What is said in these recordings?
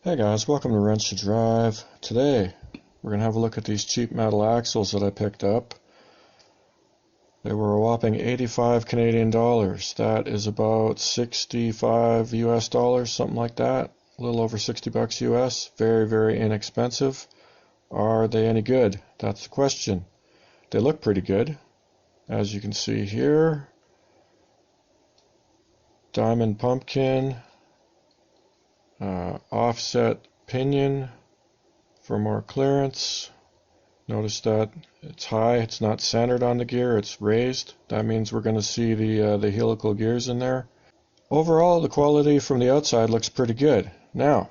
Hey guys, welcome to Wrench to Drive. Today we're going to have a look at these cheap metal axles that I picked up. They were a whopping 85 Canadian dollars. That is about 65 US dollars, something like that. A little over 60 bucks US. Very, very inexpensive. Are they any good? That's the question. They look pretty good. As you can see here, diamond pumpkin, offset pinion for more clearance. Notice that it's high, it's not centered on the gear, it's raised. That means we're going to see the helical gears in there. Overall, the quality from the outside looks pretty good. Now,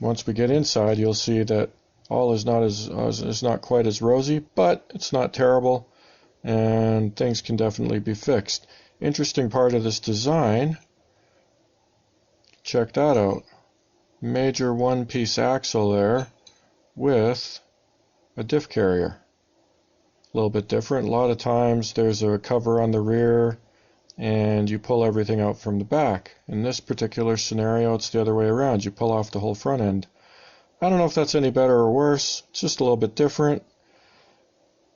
once we get inside, you'll see that all is not quite as rosy, but it's not terrible, and things can definitely be fixed. Interesting part of this design, check that out. Major one-piece axle there with a diff carrier. A little bit different. A lot of times there's a cover on the rear and you pull everything out from the back. In this particular scenario, it's the other way around. You pull off the whole front end. I don't know if that's any better or worse. It's just a little bit different.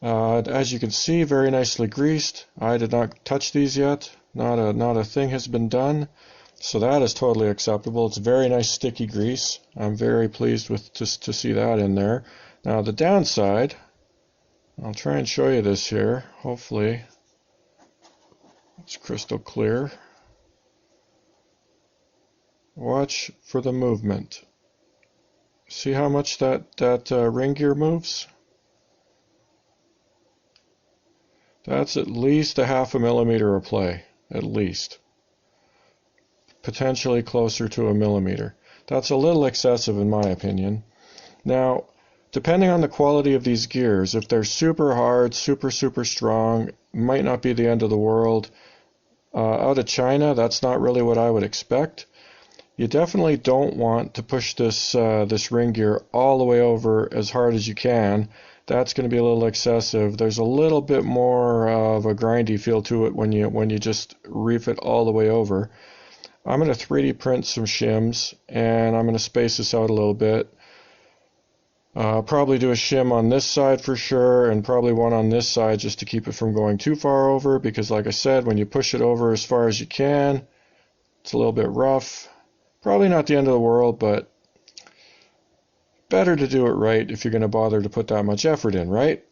As you can see, very nicely greased. I did not touch these yet. Not a thing has been done. So that is totally acceptable. It's very nice sticky grease. I'm very pleased with to see that in there. Now the downside, I'll try and show you this here. Hopefully it's crystal clear. Watch for the movement. See how much that ring gear moves? That's at least a half a millimeter of play, at least. Potentially closer to a millimeter. That's a little excessive in my opinion. Now, depending on the quality of these gears, if they're super hard, super strong, might not be the end of the world. Out of China, that's not really what I would expect. You definitely don't want to push this ring gear all the way over as hard as you can. That's going to be a little excessive. There's a little bit more of a grindy feel to it when you just reef it all the way over. I'm going to 3D print some shims, and I'm going to space this out a little bit. Probably do a shim on this side for sure, and probably one on this side just to keep it from going too far over, because like I said, when you push it over as far as you can, it's a little bit rough. Probably not the end of the world, but better to do it right if you're going to bother to put that much effort in, right?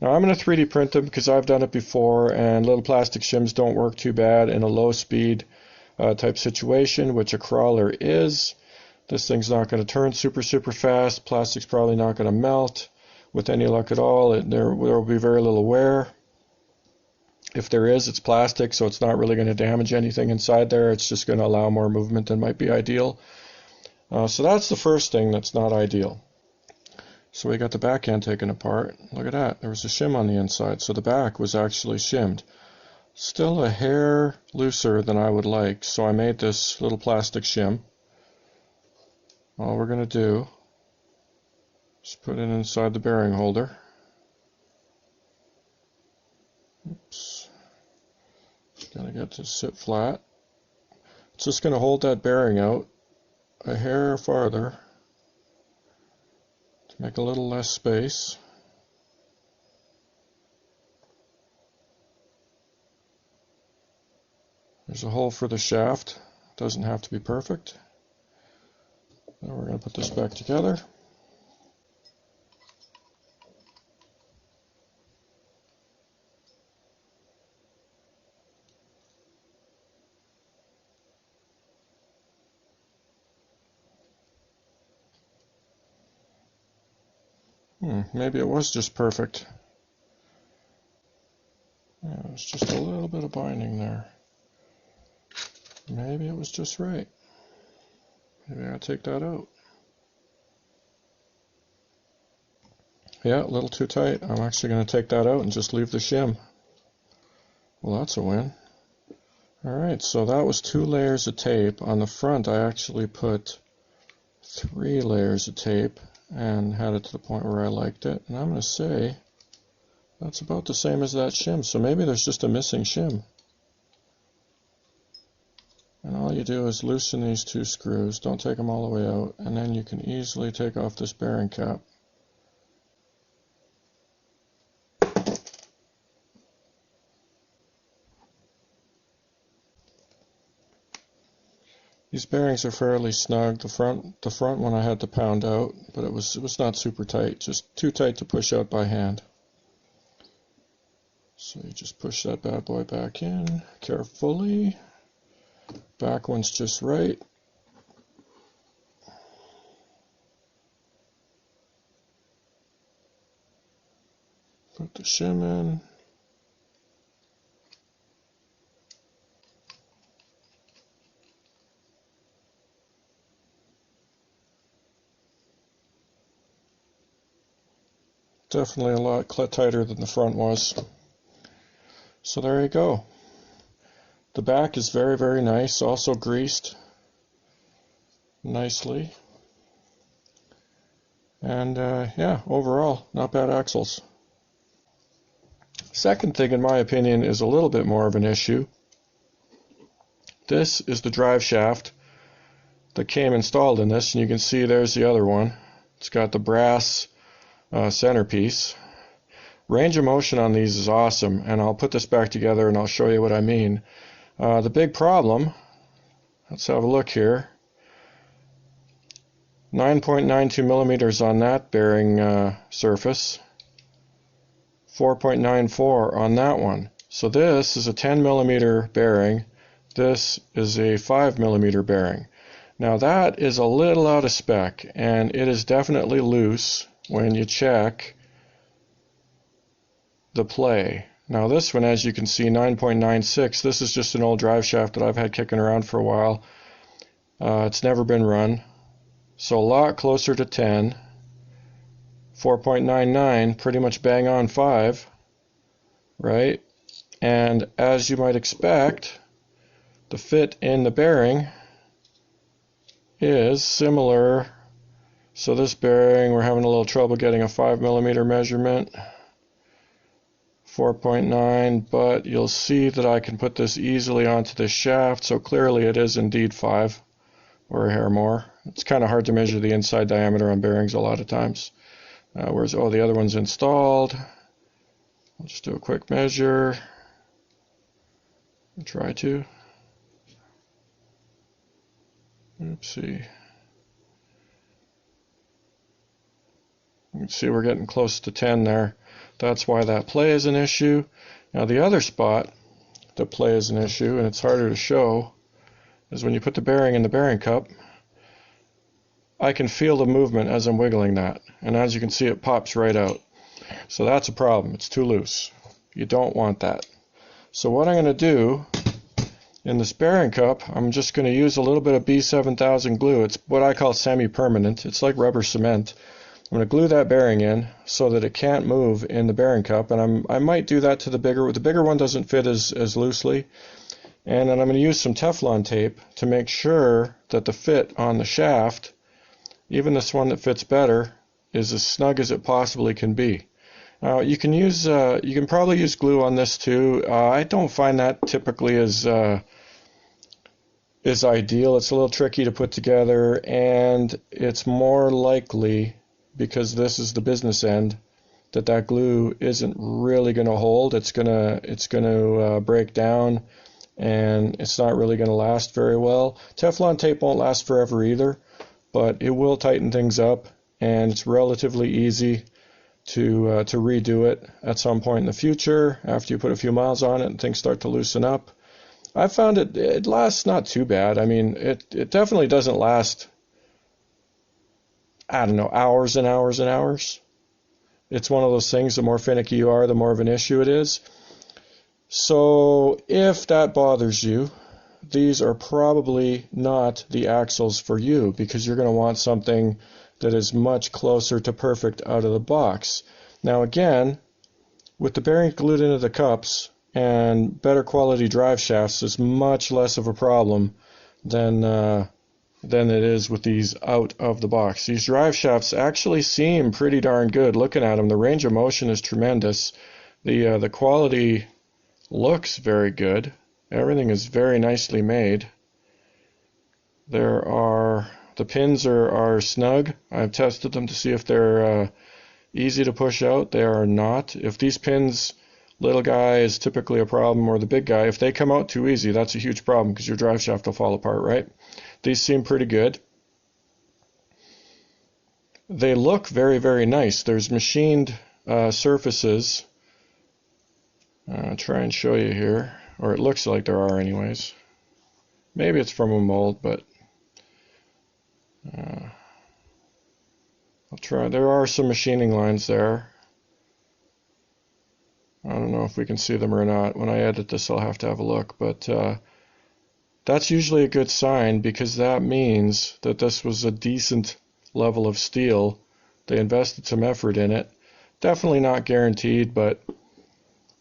Now I'm going to 3D print them because I've done it before, and little plastic shims don't work too bad in a low speed type situation, which a crawler is. This thing's not going to turn super fast. Plastic's probably not going to melt with any luck at all. There will be very little wear. If there is, it's plastic, so it's not really going to damage anything inside there. It's just going to allow more movement than might be ideal. So that's the first thing that's not ideal. So we got the back end taken apart. Look at that. There was a shim on the inside, so the back was actually shimmed. Still a hair looser than I would like, so I made this little plastic shim. All we're going to do is put it inside the bearing holder. Oops. Gotta get to sit flat. It's just going to hold that bearing out a hair farther to make a little less space. There's a hole for the shaft. Doesn't have to be perfect. Now we're going to put this back together. Maybe it was just perfect. Yeah, it was just a little bit of binding there. Maybe it was just right. Maybe I'll take that out. Yeah, a little too tight. I'm actually going to take that out and just leave the shim. Well, that's a win. Alright, so that was 2 layers of tape. On the front, I actually put 3 layers of tape and had it to the point where I liked it. And I'm going to say that's about the same as that shim. So maybe there's just a missing shim. And all you do is loosen these two screws, don't take them all the way out, and then you can easily take off this bearing cap. These bearings are fairly snug. The front one I had to pound out, but it was not super tight, just too tight to push out by hand. So you just push that bad boy back in carefully. Back one's just right. Put the shim in. Definitely a lot tighter than the front was. So there you go. The back is very, very nice, also greased nicely. And yeah, overall, not bad axles. Second thing, in my opinion, is a little bit more of an issue. This is the drive shaft that came installed in this, and you can see there's the other one. It's got the brass centerpiece. Range of motion on these is awesome, and I'll put this back together and I'll show you what I mean. The big problem, let's have a look here, 9.92 millimeters on that bearing surface, 4.94 on that one. So this is a 10 millimeter bearing, this is a 5 millimeter bearing. Now that is a little out of spec, and it is definitely loose when you check the play. Now this one, as you can see, 9.96, this is just an old drive shaft that I've had kicking around for a while. It's never been run, so a lot closer to 10. 4.99, pretty much bang on 5, right? And as you might expect, the fit in the bearing is similar. So this bearing, we're having a little trouble getting a 5 millimeter measurement. 4.9, but you'll see that I can put this easily onto this shaft, so clearly it is indeed 5 or a hair more. It's kind of hard to measure the inside diameter on bearings a lot of times. Whereas, oh, the other one's installed. I'll just do a quick measure. I'll try to. Oopsie. You can see we're getting close to 10 there. That's why that play is an issue. Now the other spot that play is an issue, and it's harder to show, is when you put the bearing in the bearing cup. I can feel the movement as I'm wiggling that, and as you can see, it pops right out. So that's a problem. It's too loose. You don't want that. So what I'm going to do in this bearing cup, I'm just going to use a little bit of B7000 glue. It's what I call semi-permanent. It's like rubber cement. I'm going to glue that bearing in so that it can't move in the bearing cup, and I might do that to the bigger one doesn't fit as loosely. And then I'm going to use some Teflon tape to make sure that the fit on the shaft, even this one that fits better, is as snug as it possibly can be. You can probably use glue on this too. I don't find that typically as ideal. It's a little tricky to put together, and it's more likely, because this is the business end, that glue isn't really going to hold. It's gonna break down, and it's not really going to last very well. Teflon tape won't last forever either, but it will tighten things up, and it's relatively easy to redo it at some point in the future after you put a few miles on it and things start to loosen up. I found it lasts not too bad. I mean, it definitely doesn't last, I don't know, hours and hours and hours. It's one of those things, the more finicky you are, the more of an issue it is. So if that bothers you, these are probably not the axles for you, because you're going to want something that is much closer to perfect out of the box. Now again, with the bearings glued into the cups and better quality drive shafts, is much less of a problem than it is with these out of the box. These drive shafts actually seem pretty darn good looking at them. The range of motion is tremendous. The quality looks very good. Everything is very nicely made. The pins are snug. I've tested them to see if they're easy to push out. They are not. If these pins, little guy is typically a problem, or the big guy, if they come out too easy, that's a huge problem because your drive shaft will fall apart, right? These seem pretty good. They look very, very nice. There's machined surfaces. I'll try and show you here, or it looks like there are anyways. Maybe it's from a mold, but I'll try. There are some machining lines there. I don't know if we can see them or not. When I edit this, I'll have to have a look, but that's usually a good sign because that means that this was a decent level of steel. They invested some effort in it. Definitely not guaranteed, but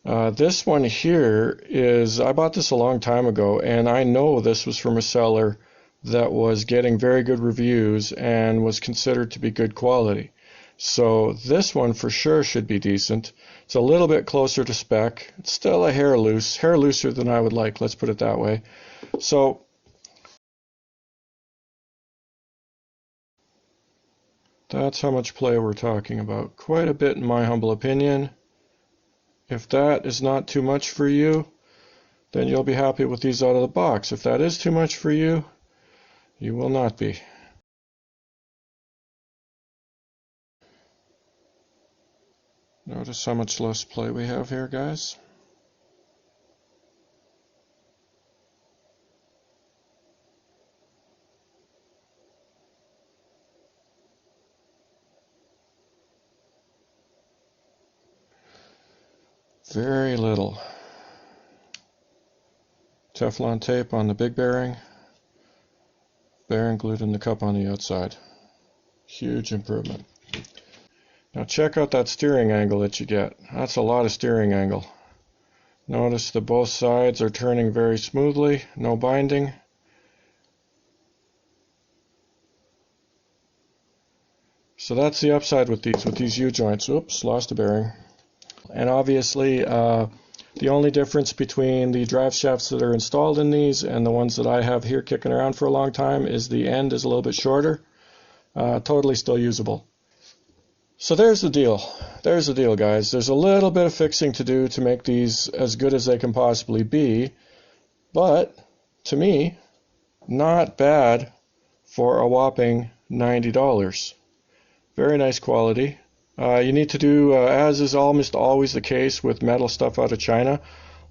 this one here is, I bought this a long time ago, and I know this was from a seller that was getting very good reviews and was considered to be good quality. So this one for sure should be decent. It's a little bit closer to spec. It's still a hair looser than I would like, let's put it that way. So that's how much play we're talking about. Quite a bit in my humble opinion. If that is not too much for you, then you'll be happy with these out of the box. If that is too much for you, you will not be. Notice how much less play we have here, guys. Very little. Teflon tape on the big bearing glued in the cup on the outside. Huge improvement. Now check out that steering angle that you get. That's a lot of steering angle. Notice that both sides are turning very smoothly, no binding. So that's the upside with these U-joints. Oops, lost a bearing. And obviously, the only difference between the drive shafts that are installed in these and the ones that I have here kicking around for a long time is the end is a little bit shorter. Totally still usable. So there's the deal. There's the deal, guys. There's a little bit of fixing to do to make these as good as they can possibly be, but to me, not bad for a whopping $90. Very nice quality. You need to do, as is almost always the case with metal stuff out of China,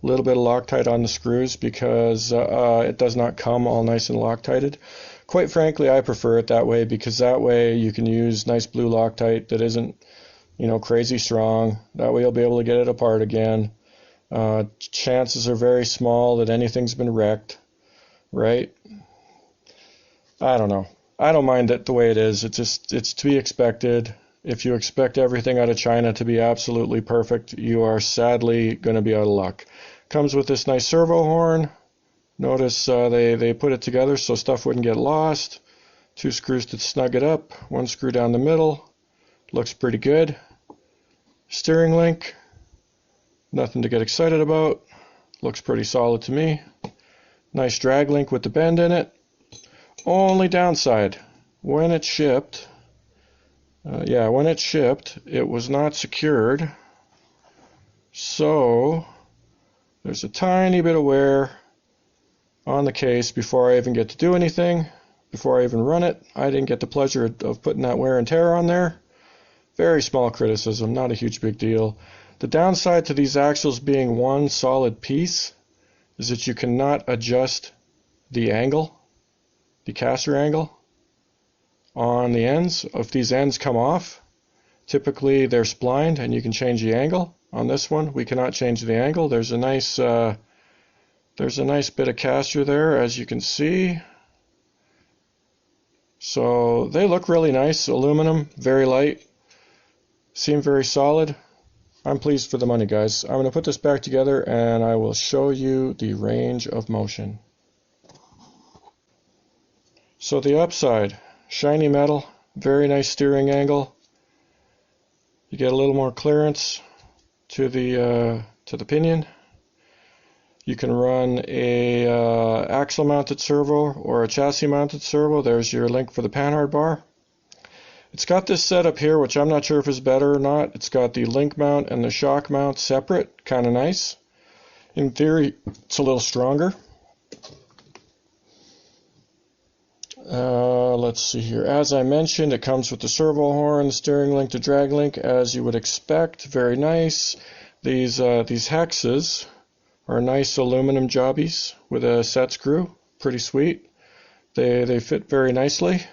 a little bit of Loctite on the screws because it does not come all nice and Loctited. Quite frankly, I prefer it that way because that way you can use nice blue Loctite that isn't, crazy strong. That way you'll be able to get it apart again. Chances are very small that anything's been wrecked, right? I don't know. I don't mind it the way it is. It's to be expected. If you expect everything out of China to be absolutely perfect, you are sadly going to be out of luck. Comes with this nice servo horn. Notice they put it together so stuff wouldn't get lost. 2 screws to snug it up. 1 screw down the middle. Looks pretty good. Steering link. Nothing to get excited about. Looks pretty solid to me. Nice drag link with the bend in it. Only downside, when it shipped, it was not secured. So there's a tiny bit of wear on the case before I even get to do anything, before I even run it. I didn't get the pleasure of putting that wear and tear on there. Very small criticism, not a huge big deal. The downside to these axles being one solid piece is that you cannot adjust the angle, the caster angle on the ends. If these ends come off, typically they're splined and you can change the angle. On this one, we cannot change the angle. There's a nice bit of caster there, as you can see. So they look really nice. Aluminum, very light, seem very solid. I'm pleased for the money, guys. I'm going to put this back together and I will show you the range of motion. So the upside, shiny metal, very nice steering angle. You get a little more clearance to the pinion. You can run a axle mounted servo or a chassis mounted servo. There's your link for the panhard bar. It's got this setup here, which I'm not sure if is better or not. It's got the link mount and the shock mount separate, kind of nice. In theory, it's a little stronger. Let's see here. As I mentioned, it comes with the servo horn, the steering link, the drag link, as you would expect. Very nice. These hexes are nice aluminum jobbies with a set screw. Pretty sweet. They fit very nicely.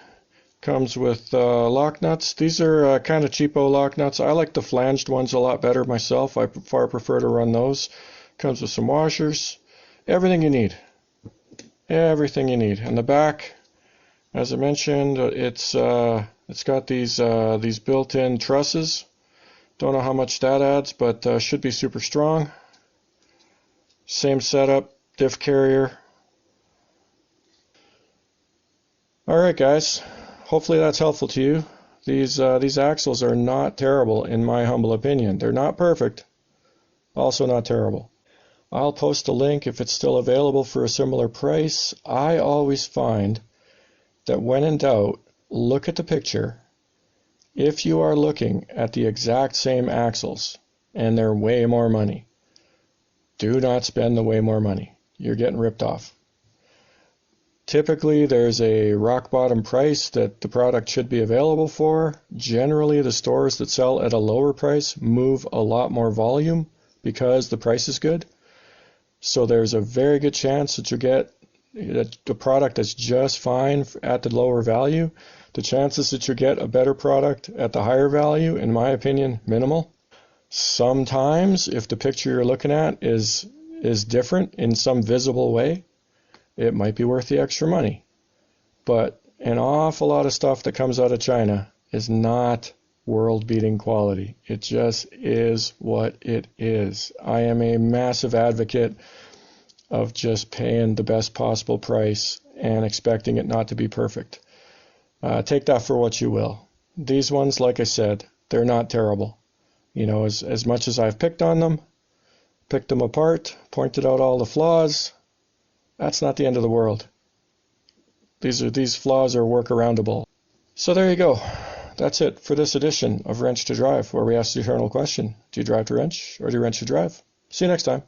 Comes with lock nuts. These are kind of cheapo lock nuts. I like the flanged ones a lot better myself. I far prefer to run those. Comes with some washers. Everything you need. Everything you need. And the back, as I mentioned, it's got these built-in trusses. Don't know how much that adds, but should be super strong. Same setup, diff carrier. Alright guys, hopefully that's helpful to you. These axles are not terrible in my humble opinion. They're not perfect, also not terrible. I'll post a link if it's still available for a similar price. I always find that when in doubt, look at the picture. If you are looking at the exact same axles and they're way more money, do not spend the way more money. You're getting ripped off. Typically, there's a rock bottom price that the product should be available for. Generally, the stores that sell at a lower price move a lot more volume because the price is good. So there's a very good chance that you get the product that's just fine at the lower value. The chances that you get a better product at the higher value, in my opinion, minimal. Sometimes, if the picture you're looking at is different in some visible way, it might be worth the extra money. But an awful lot of stuff that comes out of China is not world-beating quality. It just is what it is. I am a massive advocate of just paying the best possible price and expecting it not to be perfect. Take that for what you will. These ones, like I said, they're not terrible. You know, as much as I've picked on them, picked them apart, pointed out all the flaws, that's not the end of the world. These flaws are workaroundable. So there you go. That's it for this edition of Wrench to Drive, where we ask the eternal question: do you drive to wrench, or do you wrench to drive? See you next time.